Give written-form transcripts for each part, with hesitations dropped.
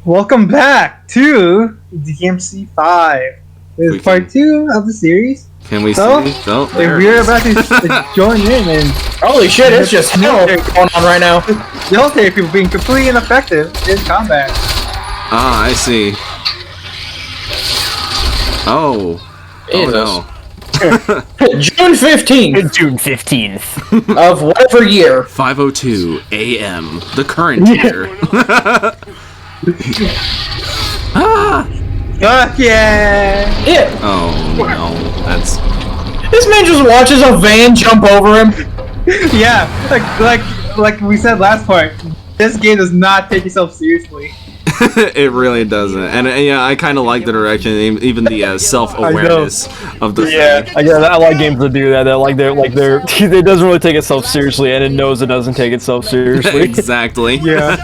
Welcome back to DMC5. This is part 2 of the series. Can we see? Oh, we're about to join in and... Holy shit, it's just hell going on right now. Military people being completely ineffective in combat. Ah, I see. Oh. Oh no. June 15th. June 15th. Of whatever year. 5:02 a.m. The current year. Ah! Fuck yeah! Yeah. Oh no, that's... This man just watches a van jump over him. Yeah, like we said last part, this game does not take itself seriously. It really doesn't, and yeah, I kind of like the direction, even the self-awareness of the thing. I like games that do that. It doesn't really take itself seriously, and it knows it doesn't take itself seriously. Exactly. Yeah.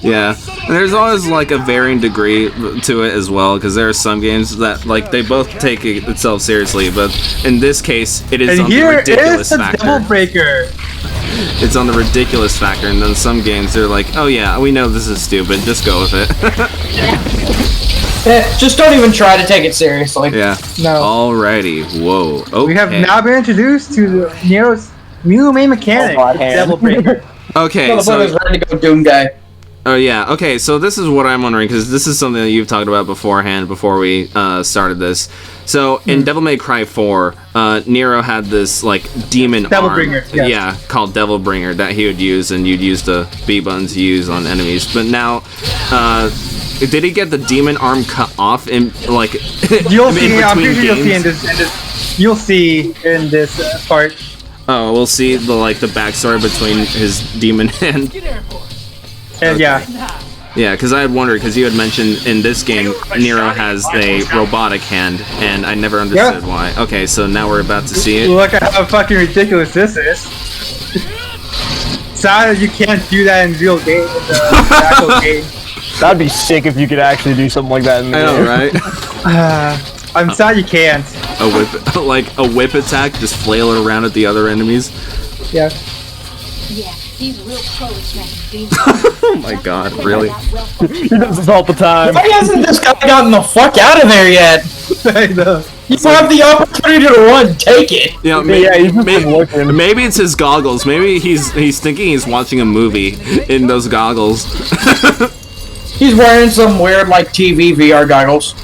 Yeah. And there's always like a varying degree to it as well, because there are some games that like they both take itself seriously, but in this case, it is on the ridiculous factor. Devil Breaker. It's on the ridiculous factor, and then some games they're like, oh yeah, we know this is stupid, just go with it. Just don't even try to take it seriously. Yeah. No. Alrighty. Whoa. Okay. We have now been introduced to Nero's new main mechanic, Devil Breaker. Okay, so... Motherfucker's ready to go Doom Guy. Oh yeah, okay, so this is what I'm wondering, because this is something that you've talked about beforehand, before we started this. So, in Devil May Cry 4, Nero had this, like, demon Devil arm. Bringer, yes. Yeah, called Devil Bringer, that he would use, and you'd use the B buttons to use on enemies. But now, did he get the demon arm cut off in, like, You'll in see, between I'm pretty sure you'll see in games? this, you'll see in this part. Oh, we'll see the, like, the backstory between his demon hand. And Okay. yeah. Yeah, because I had wondered, because you had mentioned in this game, Nero has a robotic hand, and I never understood why. Okay, so now we're about to see it. Look at how fucking ridiculous this is. Sad that you can't do that in real game, in the actual game. That'd be sick if you could actually do something like that in the I know, game. right? I'm sad you can't. A whip, like a whip attack, just flail around at the other enemies. Yeah. Yeah, he's real close, man. Oh my god, really? He does this all the time. Why hasn't this guy gotten the fuck out of there yet? I know. You have the opportunity to run, take it. Yeah, He's just been looking. maybe it's his goggles. Maybe he's thinking he's watching a movie in those goggles. He's wearing some weird, like, TV VR goggles.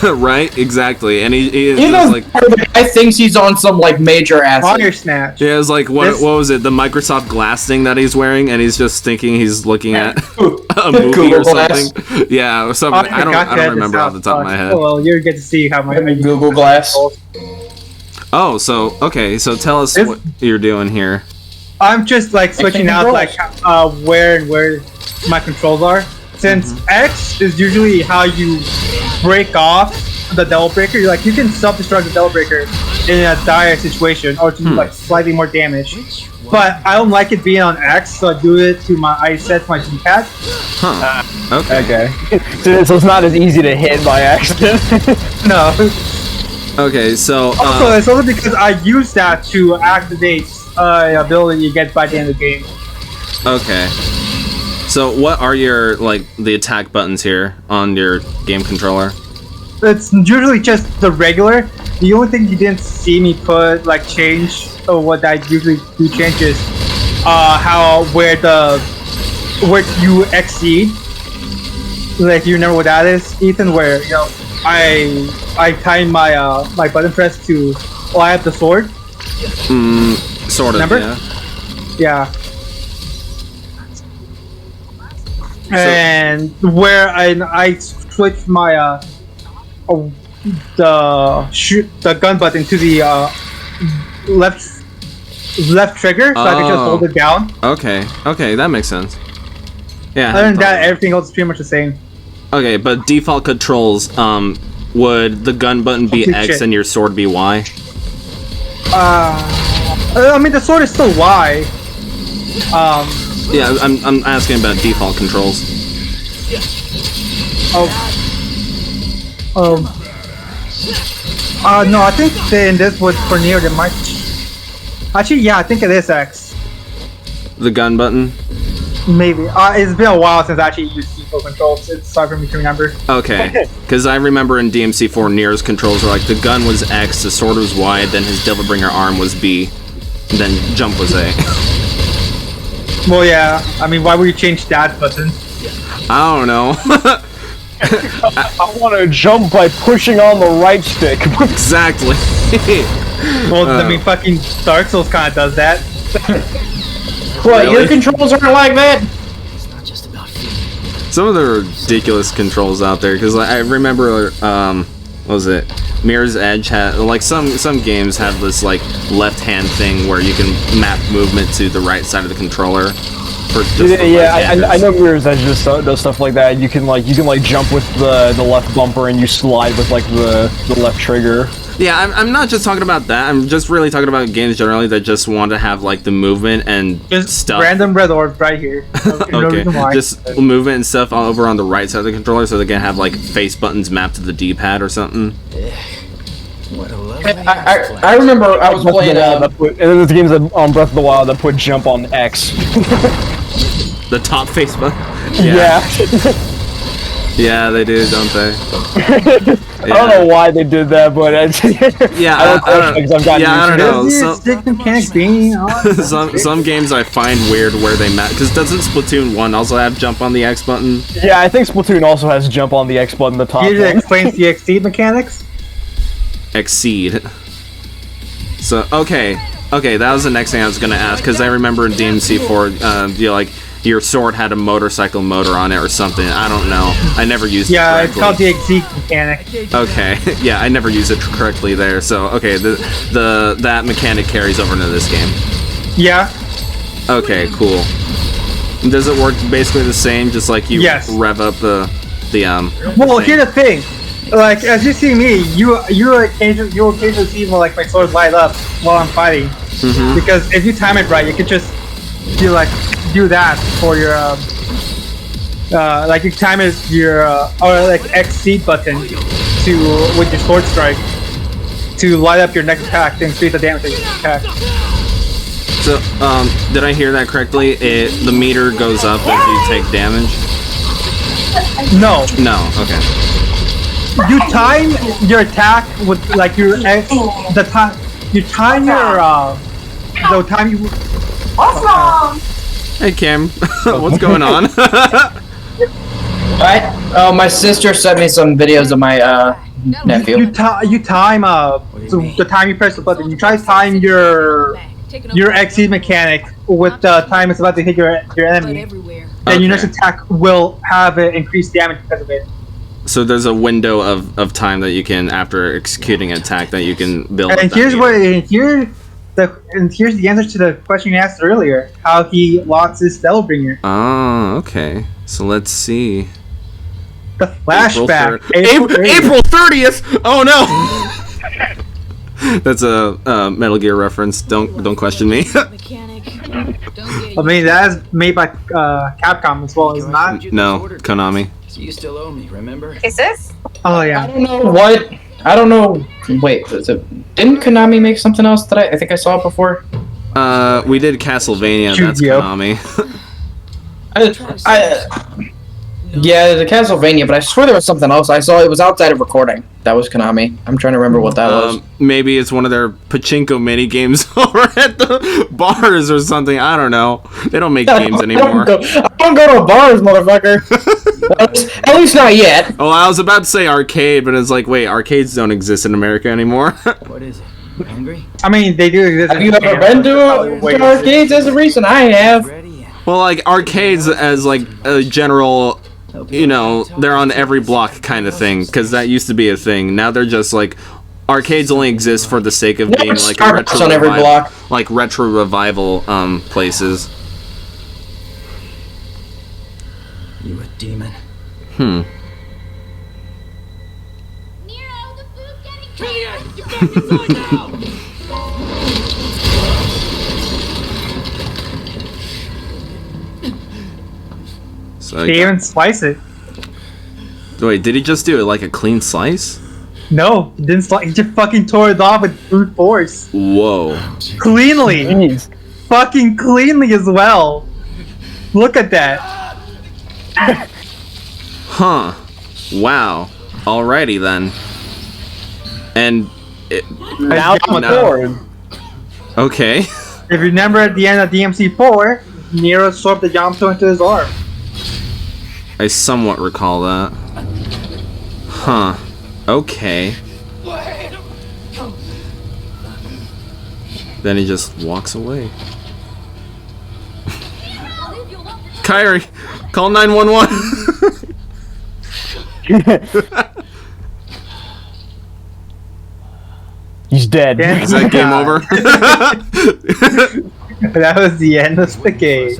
Right? Exactly. And he is You know, just like... the guy thinks he's on some, like, major acid. Fire Snatch. Yeah, it's like, what was it? The Microsoft Glass thing that he's wearing, and he's just thinking he's looking at a movie Google or Glass. something. Yeah, or something. I don't remember off the top of my head. Oh, well, you get to see how my Google Glass. Oh, so, okay, so tell us what you're doing here. I'm just like switching out like where my controls are. Since X is usually how you break off the Devil Breaker, you can self-destruct the Devil Breaker in a dire situation or to do like slightly more damage. But I don't like it being on X, so I do it to I set my D-pad. Huh. Okay. So it's not as easy to hit by accident. No. Okay, so... Also, it's also because I use that to activate ability you get by the end of the game. Okay. So what are your, like, the attack buttons here on your game controller? It's usually just the regular. The only thing you didn't see me put, like, change, or what I usually do change is, where you exceed. Like, you remember what that is, Ethan? Where, I time my, my button press to, I have the sword. Sort of, Remember? yeah. Yeah. And where I switch my the gun button to the left trigger, so I can just hold it down. Okay, that makes sense. Yeah. Other than that, everything else is pretty much the same. Okay, but default controls, would the gun button be X and your sword be Y? I mean the sword is still Y. Yeah, I'm asking about default controls. No, I think in this was for Neo, there might... Actually, yeah, I think it is X. The gun button? Maybe. It's been a while since I actually used C4 controls. It's hard for me to remember. Okay, because I remember in DMC4, Nier's controls were like the gun was X, the sword was Y, then his Devilbringer arm was B, and then jump was A. Well, yeah. I mean, why would you change that button? I don't know. I want to jump by pushing on the right stick. Exactly. Well, I mean, fucking Dark Souls kind of does that. What, Really? your controls aren't like that? Some of the ridiculous controls out there, because I remember, what was it? Mirror's Edge had, like, some games have this, like, left-hand thing where you can map movement to the right side of the controller. For just I know Mirror's Edge does stuff like that. You can jump with the left bumper and you slide with like the left trigger. Yeah, I'm not just talking about that. I'm just really talking about games generally that just want to have like the movement and Just stuff. random red orbs right here. No reason why. Just movement and stuff all over on the right side of the controller, so they can have like face buttons mapped to the D-pad or something. I remember I was playing. And there's games that, on Breath of the Wild that put jump on X. The top face button. Yeah. Yeah, they do, don't they? I don't know why they did that, but I don't know. Stick mechanics being Some games I find weird where they map, because doesn't Splatoon 1 also have jump on the X button? Yeah, I think Splatoon also has jump on the X button, the top Usually one. explains the exceed mechanics. Exceed. So okay, that was the next thing I was gonna ask, because I remember in DMC4, your sword had a motorcycle motor on it or something. I don't know. I never used it correctly. It's called the exceed mechanic. Okay, yeah, I never used it correctly there. So okay, that mechanic carries over into this game. Yeah. Okay, cool. Does it work basically the same, just like you rev up the Well, thing? here's the thing. Like, as you see me, you occasionally see like my sword light up while I'm fighting. Mm-hmm. Because if you time it right, you could just do that for your like you time it your or like exceed button to with your sword strike to light up your next attack to increase the damage of your attack. So, did I hear that correctly? The meter goes up as you take damage? No. No, okay. You time your attack with like your the time you time your the time you. What's wrong? Hey Cam, what's going on? Oh, my sister sent me some videos of my nephew. You time the time you press the button. You try to time your exceed mechanic with the time it's about to hit your enemy. And your next attack will have increased damage because of it. So there's a window of time that you can, after executing an attack, that you can build. And here's the answer to the question you asked earlier: how he locks his Devilbringer. Oh, okay. So let's see. The flashback. April 30th. Oh no. That's a Metal Gear reference. Don't question me. I mean, that is made by Capcom as well, is it not? No, Konami. So you still owe me, remember? Is this? Oh yeah. I don't know what. I don't know. Wait, didn't Konami make something else that I think I saw it before? We did Castlevania. That's Konami. Yeah, the Castlevania, but I swear there was something else I saw. It was outside of recording. That was Konami. I'm trying to remember what that was. Maybe it's one of their pachinko mini games over at the bars or something. I don't know. They don't make games anymore. I don't go to bars, motherfucker. At least not yet. Oh, I was about to say arcade, but it's like, wait, arcades don't exist in America anymore. What is it? Hungry? I mean, they do exist. Have you ever been to arcades? There's a reason I have. Ready? Well, like arcades as like a general, you know, they're on every block kind of thing, because that used to be a thing. Now they're just like, arcades only exist for the sake of being like a retro on every revival, block. like retro revival places. You a demon? Hmm. Nero, the food's getting Juliet, get back inside now! So They even slice it. wait, did he just do it like a clean slice? No, he didn't slice. He just fucking tore it off with brute force. Whoa. Cleanly. Jeez. Fucking cleanly as well. Look at that. Huh. Wow. Alrighty then. And Now Yamato. I'm bored. okay. If you remember at the end of DMC4, Nero swapped the Yamato into his arm. I somewhat recall that. Huh. Okay. Then he just walks away. Kyrie, call 911. He's dead. Yeah. Is that game over? That was the end of the game.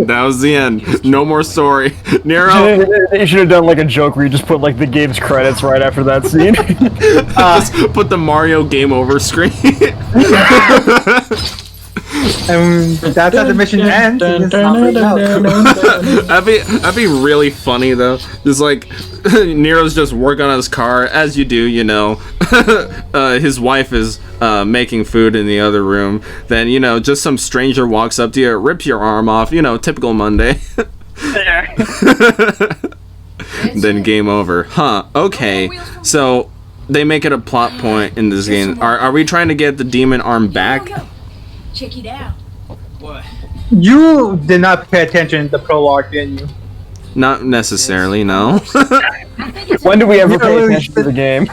That was the end. No more story. Nero, You should have done like a joke where you just put like the game's credits right after that scene. just put the Mario game over screen. And that's how the mission ends. And it's not really out. That'd be really funny though. Just like Nero's just working on his car, as you do, you know. His wife is making food in the other room. Then, you know, just some stranger walks up to you, rips your arm off, you know, typical Monday. Then game over. Huh, okay. So they make it a plot point in this game. Are we trying to get the demon arm back? Check it out. What? You did not pay attention to the prologue, didn't you? Not necessarily, no. When do we ever pay Literally attention to the game?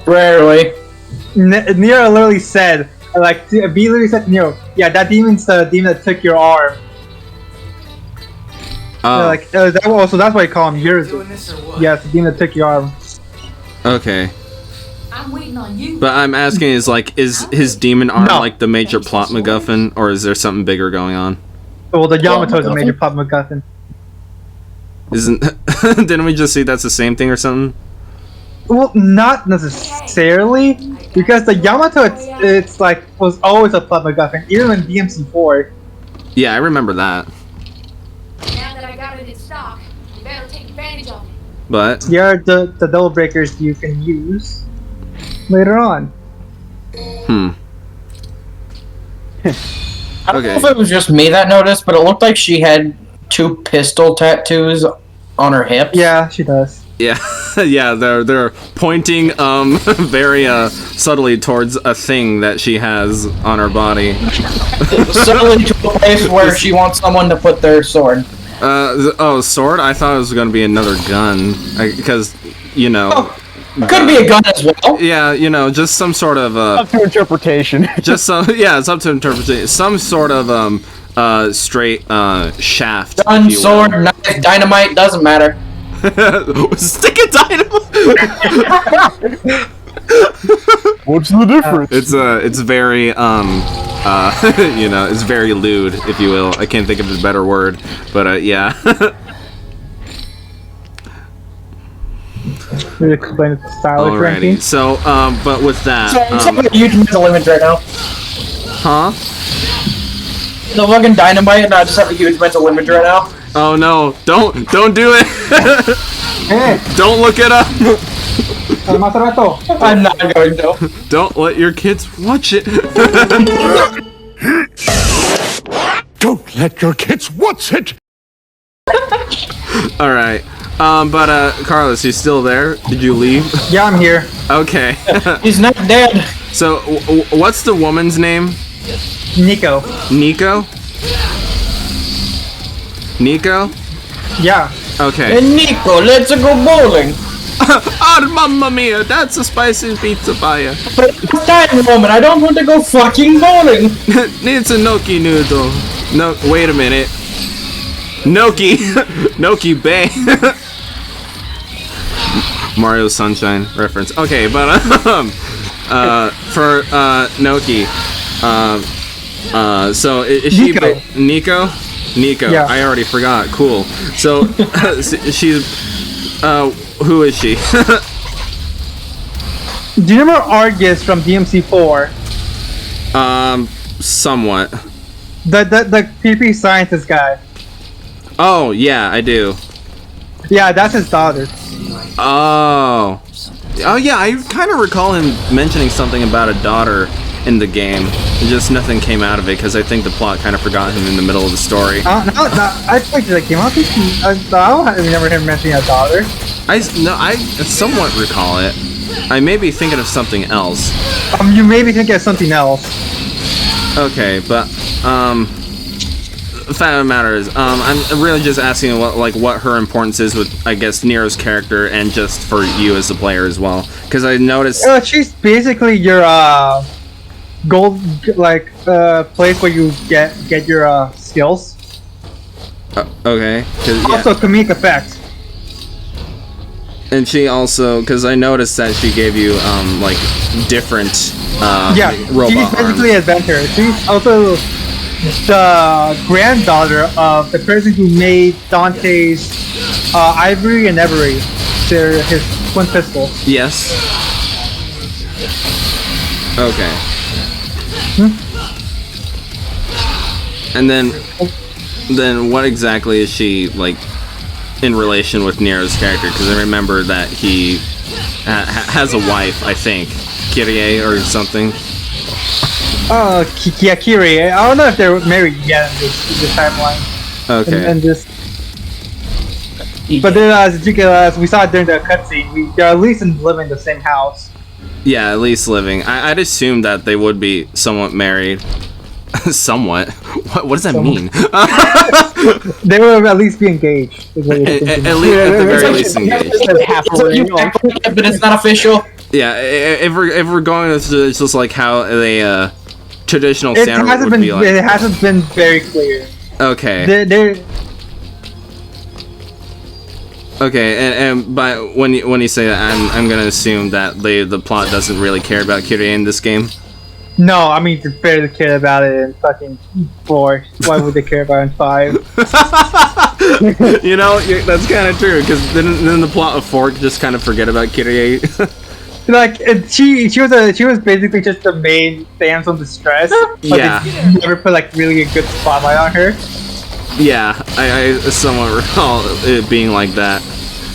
Rarely. Nero literally said, like, B literally said to Nero, yeah, that demon's the demon that took your arm. Oh, So that's why you call him yours. Doing this or what? Yes, the demon that took your arm. okay. I'm waiting on you. But I'm asking is his demon arm No. like the major plot MacGuffin, or is there something bigger going on? Well, the Yamato is a MacGuffin? major plot MacGuffin. Isn't didn't we just see that's the same thing or something? Well, not necessarily, because the Yamato it's like was always a plot MacGuffin, even in DMC4. Yeah, I remember that. Now that I got it in stock, you better take advantage of it. But Here are the double breakers you can use later on. I don't know Okay. if it was just me that noticed, but it looked like she had 2 pistol tattoos on her hips. Yeah, she does. yeah, yeah, they're pointing very subtly towards a thing that she has on her body. Suddenly to a place where she wants someone to put their sword. Oh, sword? I thought it was gonna be another gun, because you know. Could be a gun as well. Yeah, you know, just some sort of Up to interpretation. just some it's up to interpretation. Some sort of straight shaft. if Gun, you will. sword, knife, dynamite, doesn't matter. Stick a dynamite. What's the difference? It's very you know, it's very lewd, if you will. I can't think of a better word, but yeah. We explain the stylish Alrighty. ranking. So but with that, So I'm having a huge mental image right now. huh? The fucking dynamite, and I just have a huge mental image right now. Oh no! Don't do it! Hey, Don't look it up! calmate rato. I'm not going to. Don't let your kids watch it. Don't let your kids watch it! All right. But Carlos, you still there? Did you leave? Yeah, I'm here. Okay. He's not dead. So, what's the woman's name? Nico. Nico? Nico? Yeah. Okay. And Nico, let's go bowling. Oh, mamma mia! That's a spicy pizza fire. But it's time, woman. I don't want to go fucking bowling. Needs a gnocchi noodle. No, wait a minute. Gnocchi, gnocchi Bay. Mario Sunshine reference. Okay, but for Gnocchi, so is she Nico. Nico? Nico. Yeah. I already forgot. Cool. So she's who is she? Do you remember Argus from DMC4? Somewhat. The creepy scientist guy. Oh yeah, I do. Yeah, that's his daughter. Oh. Oh yeah, I kind of recall him mentioning something about a daughter in the game. Just nothing came out of it because I think the plot kind of forgot him in the middle of the story. No, I think that game. I don't think I don't remember him mentioning a daughter. I somewhat recall it. I may be thinking of something else. You may be thinking of something else. Okay, but the fact of the matter is, I'm really just asking what her importance is with, I guess, Nero's character, and just for you as the player as well. Because I noticed. She's basically your gold place where you get your skills. Okay. Also, comedic effect. And she also, because I noticed that she gave you like different robot she's basically an adventurer. She's also the granddaughter of the person who made Dante's Ivory and Every. They're his twin pistol. Yes. Okay. And then what exactly is she like in relation with Nero's character? Because I remember that he has a wife, I think, Kyrie or something. Yeah, Kyrie. I don't know if they're married yet in this timeline. Okay. And just. But then, as we saw during the cutscene, they're at least living in the same house. Yeah, at least living. I'd assume that they would be somewhat married. Somewhat. What does that mean? They will at least be engaged. At the very least engaged. But it's not official. Yeah, if we're going with just like how a traditional standard would be like. It hasn't been very clear. Okay. Okay, and by when you say that, I'm gonna assume that the plot doesn't really care about Kyrie in this game. No, I mean they barely care about it in fucking 4. Why would they care about it in 5? You know, that's kind of true. Because then the plot of 4 just kind of forget about Kyrie. Like she was basically just the main damsel in distress. But Yeah. they never put like really a good spotlight on her. Yeah, I somewhat recall it being like that.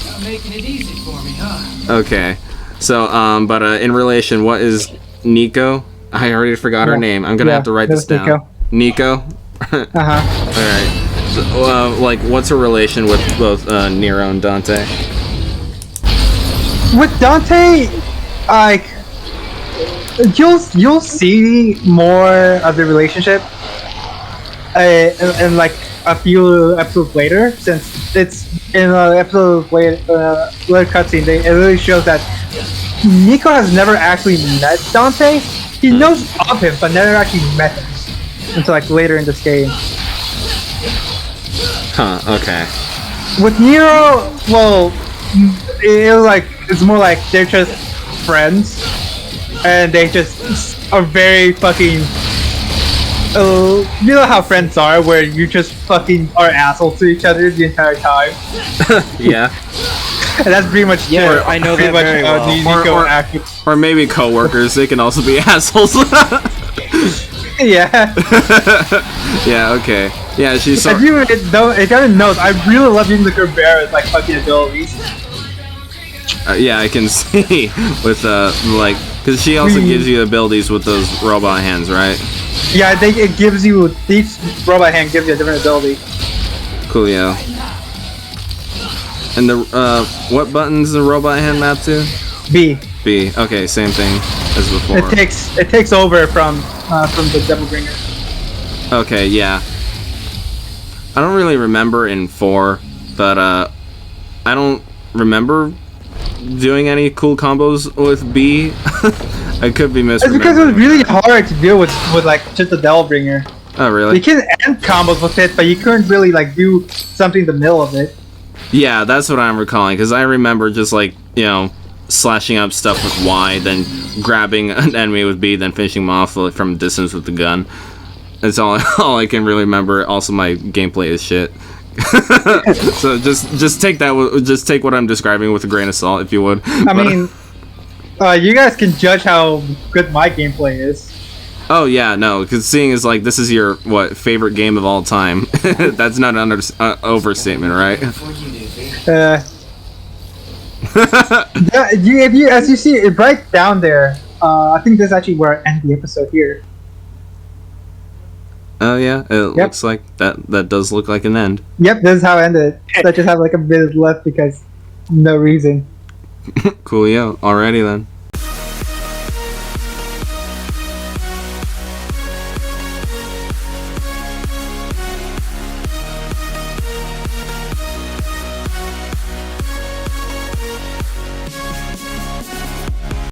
Not making it easy for me, huh? Okay, so but in relation, what is Nico? I already forgot her name. I'm gonna have to write this down. Nico. Uh huh. All right. So, like, what's her relation with both Nero and Dante? With Dante, like you'll see more of the relationship, and like a few episodes later, since it's in an episode later cutscene. It really shows that Nico has never actually met Dante. He knows of him, but never actually met him until like later in this game. Huh. Okay. With Nero, well, it's more like they're just friends, and they just are very fucking. You know how friends are, where you just fucking are assholes to each other the entire time. Yeah. And that's pretty much I know that very well. Or maybe coworkers. They can also be assholes. Yeah. Yeah. Okay. Yeah. She's. If you haven't noticed, I really love using the Kerberos like fucking abilities. Yeah, I can see with like, because she also gives you abilities with those robot hands, right? Yeah, it gives you each robot hand gives you a different ability. Coolio. And the what buttons the robot hand map to? B. B. Okay, same thing as before. It takes over from the Devilbringer. Okay, yeah. I don't really remember in 4, but I don't remember doing any cool combos with B. I could be misremembering. It's because it was really hard to deal with like just the Devilbringer. Oh, really? You can end combos with it, but you couldn't really like do something in the middle of it. Yeah, that's what I'm recalling, because I remember just like, you know, slashing up stuff with Y, then grabbing an enemy with B, then finishing them off from a distance with the gun. That's all I can really remember. Also, my gameplay is shit. So just take what I'm describing with a grain of salt, if you would. I mean, you guys can judge how good my gameplay is. Oh yeah, no, because seeing as like this is your favorite game of all time, that's not an overstatement, right? As you see it right down there, I think this is actually where I end the episode here. Oh yeah, it looks like that does look like an end. Yep, this is how it ended. I just have like a minute left because no reason. Coolio. Alrighty then.